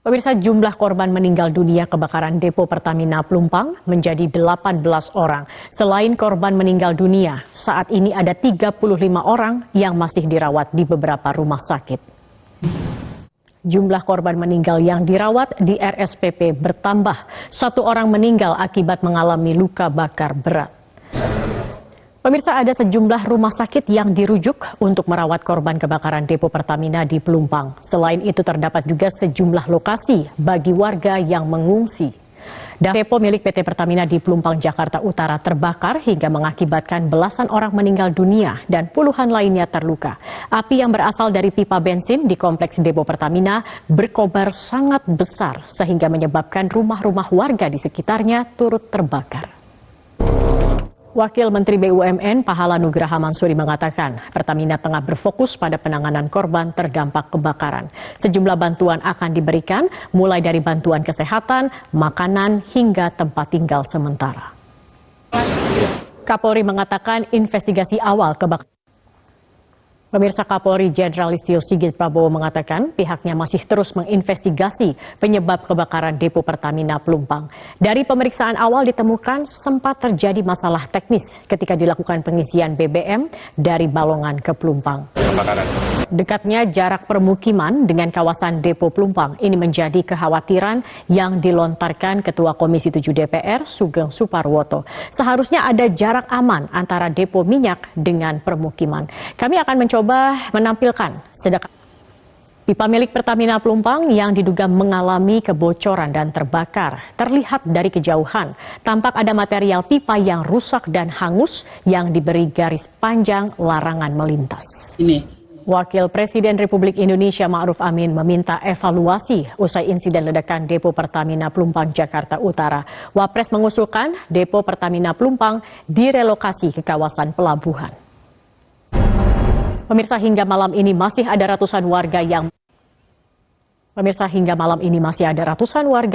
Pemirsa, jumlah korban meninggal dunia kebakaran depo Pertamina Pelumpang menjadi 18 orang. Selain korban meninggal dunia, saat ini ada 35 orang yang masih dirawat di beberapa rumah sakit. Jumlah korban meninggal yang dirawat di RSPP bertambah. 1 orang meninggal akibat mengalami luka bakar berat. Pemirsa, ada sejumlah rumah sakit yang dirujuk untuk merawat korban kebakaran depo Pertamina di Pelumpang. Selain itu terdapat juga sejumlah lokasi bagi warga yang mengungsi. Depo milik PT Pertamina di Pelumpang, Jakarta Utara terbakar hingga mengakibatkan belasan orang meninggal dunia dan puluhan lainnya terluka. Api yang berasal dari pipa bensin di kompleks depo Pertamina berkobar sangat besar sehingga menyebabkan rumah-rumah warga di sekitarnya turut terbakar. Wakil Menteri BUMN Pahala Nugraha Mansuri mengatakan Pertamina tengah berfokus pada penanganan korban terdampak kebakaran. Sejumlah bantuan akan diberikan mulai dari bantuan kesehatan, makanan hingga tempat tinggal sementara. Kapolri mengatakan investigasi awal kebakaran. Pemirsa, Kapolri Jenderal Listio Sigit Prabowo mengatakan pihaknya masih terus menginvestigasi penyebab kebakaran depo Pertamina Pelumpang. Dari pemeriksaan awal ditemukan sempat terjadi masalah teknis ketika dilakukan pengisian BBM dari Balongan ke Pelumpang. Dekatnya jarak permukiman dengan kawasan depo Pelumpang ini menjadi kekhawatiran yang dilontarkan Ketua Komisi 7 DPR Sugeng Suparwoto. Seharusnya ada jarak aman antara depo minyak dengan permukiman. Kami akan mencoba menampilkan pipa milik Pertamina Pelumpang yang diduga mengalami kebocoran dan terbakar. Terlihat dari kejauhan, tampak ada material pipa yang rusak dan hangus yang diberi garis panjang larangan melintas. Wakil Presiden Republik Indonesia Ma'ruf Amin meminta evaluasi usai insiden ledakan depo Pertamina Pelumpang, Jakarta Utara. Wapres mengusulkan depo Pertamina Pelumpang direlokasi ke kawasan pelabuhan. Pemirsa, hingga malam ini masih ada ratusan warga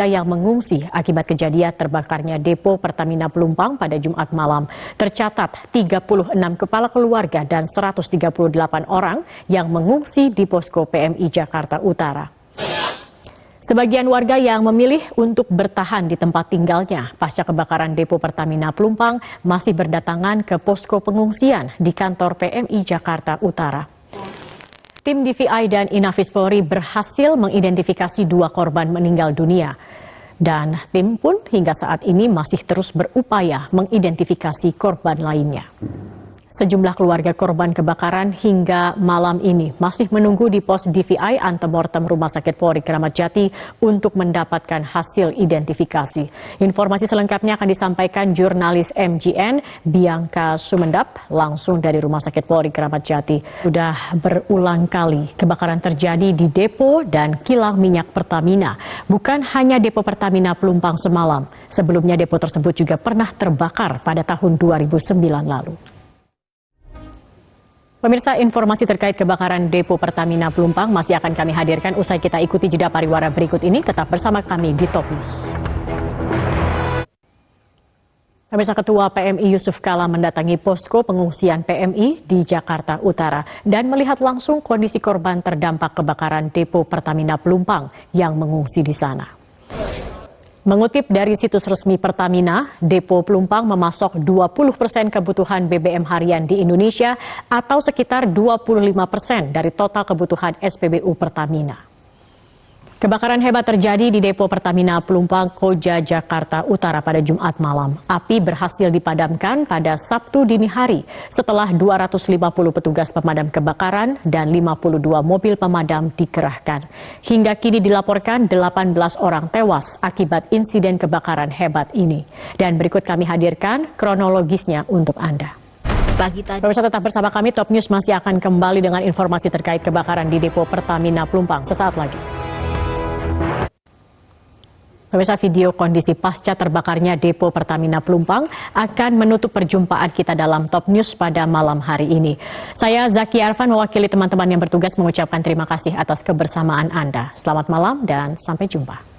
yang mengungsi akibat kejadian terbakarnya depo Pertamina Pelumpang pada Jumat malam. Tercatat 36 kepala keluarga dan 138 orang yang mengungsi di posko PMI Jakarta Utara. Sebagian warga yang memilih untuk bertahan di tempat tinggalnya pasca kebakaran depo Pertamina Pelumpang masih berdatangan ke posko pengungsian di kantor PMI Jakarta Utara. Tim DVI dan Inafis Polri berhasil mengidentifikasi 2 korban meninggal dunia. Dan tim pun hingga saat ini masih terus berupaya mengidentifikasi korban lainnya. Sejumlah keluarga korban kebakaran hingga malam ini masih menunggu di pos DVI Antemortem Rumah Sakit Polri Kramat Jati untuk mendapatkan hasil identifikasi. Informasi selengkapnya akan disampaikan jurnalis MGN Bianca Sumendap langsung dari Rumah Sakit Polri Kramat Jati. Sudah berulang kali kebakaran terjadi di depo dan kilang minyak Pertamina. Bukan hanya depo Pertamina Pelumpang semalam. Sebelumnya depo tersebut juga pernah terbakar pada tahun 2009 lalu. Pemirsa, informasi terkait kebakaran depo Pertamina Pelumpang masih akan kami hadirkan usai kita ikuti jeda pariwara berikut ini. Tetap bersama kami di Top News. Pemirsa, Ketua PMI Yusuf Kala mendatangi posko pengungsian PMI di Jakarta Utara dan melihat langsung kondisi korban terdampak kebakaran depo Pertamina Pelumpang yang mengungsi di sana. Mengutip dari situs resmi Pertamina, depo Pelumpang memasok 20% kebutuhan BBM harian di Indonesia atau sekitar 25% dari total kebutuhan SPBU Pertamina. Kebakaran hebat terjadi di depo Pertamina Pelumpang, Koja, Jakarta Utara pada Jumat malam. Api berhasil dipadamkan pada Sabtu dini hari setelah 250 petugas pemadam kebakaran dan 52 mobil pemadam dikerahkan. Hingga kini dilaporkan 18 orang tewas akibat insiden kebakaran hebat ini. Dan berikut kami hadirkan kronologisnya untuk Anda. Pemirsa, tetap bersama kami, Top News masih akan kembali dengan informasi terkait kebakaran di depo Pertamina Pelumpang sesaat lagi. Pemirsa, video kondisi pasca terbakarnya depo Pertamina Pelumpang akan menutup perjumpaan kita dalam Top News pada malam hari ini. Saya Zaki Arfan mewakili teman-teman yang bertugas mengucapkan terima kasih atas kebersamaan Anda. Selamat malam dan sampai jumpa.